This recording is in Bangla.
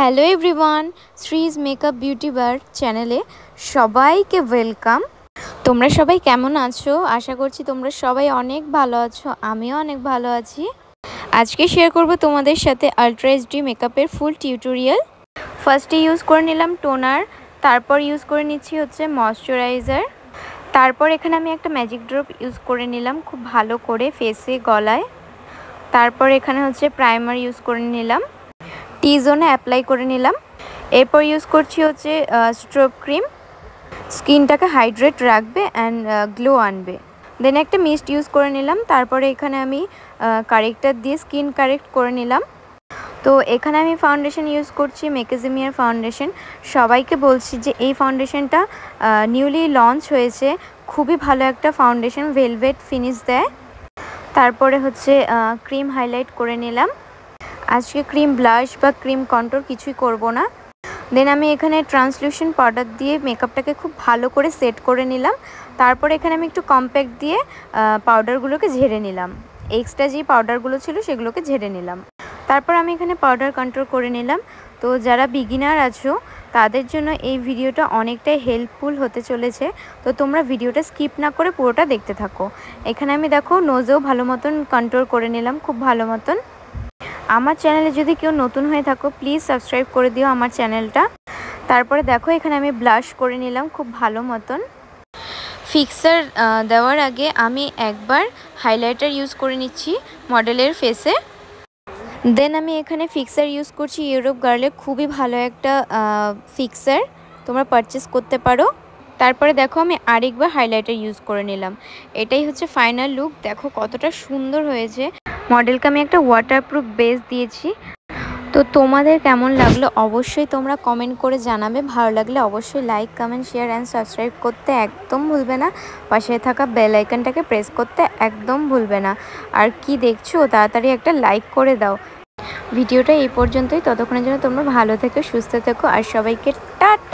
Hello everyone, Shree's makeup beauty bar চ্যানেলে সবাইকে ওয়েলকাম। তোমরা সবাই কেমন আছো? আশা করছি তোমরা সবাই অনেক ভালো আছো, আমিও অনেক ভালো আছি। আজকে শেয়ার করব তোমাদের সাথে আলট্রা এইচডি মেকআপের ফুল টিউটোরিয়াল। ফার্স্টে ইউজ করে নিলাম টোনার, তারপর ইউজ করে নিচ্ছি হচ্ছে ময়শ্চারাইজার, তারপর এখানে আমি একটা ম্যাজিক ড্রপ ইউজ করে নিলাম খুব ভালো করে ফেসে গলায়। তারপর এখানে হচ্ছে প্রাইমার ইউজ করে নিলাম, টি জোনে অ্যাপ্লাই করে নিলাম। এরপর ইউজ করছি হচ্ছে স্ট্রোব ক্রিম, স্কিনটাকে হাইড্রেট রাখবে অ্যান্ড গ্লো আনবে। দেন একটা মিস্ট ইউজ করে নিলাম। তারপরে এখানে আমি কারেক্টার দিয়ে স্কিন কারেক্ট করে নিলাম। তো এখানে আমি ফাউন্ডেশন ইউজ করছি ম্যাকাডেমিয়ার ফাউন্ডেশন। সবাইকে বলছি যে এই ফাউন্ডেশনটা নিউলি লঞ্চ হয়েছে, খুবই ভালো একটা ফাউন্ডেশন, ভেলভেট ফিনিশ দেয়। তারপরে হচ্ছে ক্রিম হাইলাইট করে নিলাম। আজকে ক্রিম ব্লাশ বা ক্রিম কন্ট্রোল কিছুই করব না। দেন আমি এখানে ট্রান্সলুশন পাউডার দিয়ে মেকআপটাকে খুব ভালো করে সেট করে নিলাম। তারপর এখানে আমি একটু কম্প্যাক্ট দিয়ে পাউডারগুলোকে ঝেড়ে নিলাম, এক্সট্রা যে পাউডারগুলো ছিল সেগুলোকে ঝেড়ে নিলাম। তারপর আমি এখানে পাউডার কন্ট্রোল করে নিলাম। তো যারা বিগিনার আছো তাদের জন্য এই ভিডিওটা অনেকটাই হেল্পফুল হতে চলেছে, তো তোমরা ভিডিওটা স্কিপ না করে পুরোটা দেখতে থাকো। এখানে আমি দেখো নোজেও ভালো মতন কন্ট্রোল করে নিলাম খুব ভালো মতন। আমার চ্যানেলে যদি কেউ নতুন হয়ে থাকো প্লিজ সাবস্ক্রাইব করে দিও আমার চ্যানেলটা। তারপরে দেখো এখানে আমি ব্লাশ করে নিলাম খুব ভালো মতন। ফিক্সার দেওয়ার আগে আমি একবার হাইলাইটার ইউজ করে নিচ্ছি মডেলের ফেসে। দেন আমি এখানে ফিক্সার ইউজ করছি ইউরোপ গার্লের, খুবই ভালো একটা ফিক্সার, তোমরা পারচেস করতে পারো। তারপরে দেখো আমি আরেকবার হাইলাইটার ইউজ করে নিলাম। এটাই হচ্ছে ফাইনাল লুক, দেখো কতটা সুন্দর হয়েছে। মডেলকে আমি একটা ওয়াটারপ্রুফ বেস দিয়েছি। তো তোমাদের কেমন লাগলো অবশ্যই তোমরা কমেন্ট করে জানাবে। ভালো লাগলে অবশ্যই like, comment, share and subscribe করতে একদম ভুলবে না। পাশে থাকা বেল আইকনটাকে প্রেস করতে একদম ভুলবে না। আর কি দেখছো, তাড়াতাড়ি একটা লাইক করে দাও। ভিডিওটা এই পর্যন্তই, ততক্ষণের জন্য তোমরা ভালো থেকো, সুস্থ থেকো আর সবাইকে টাটা।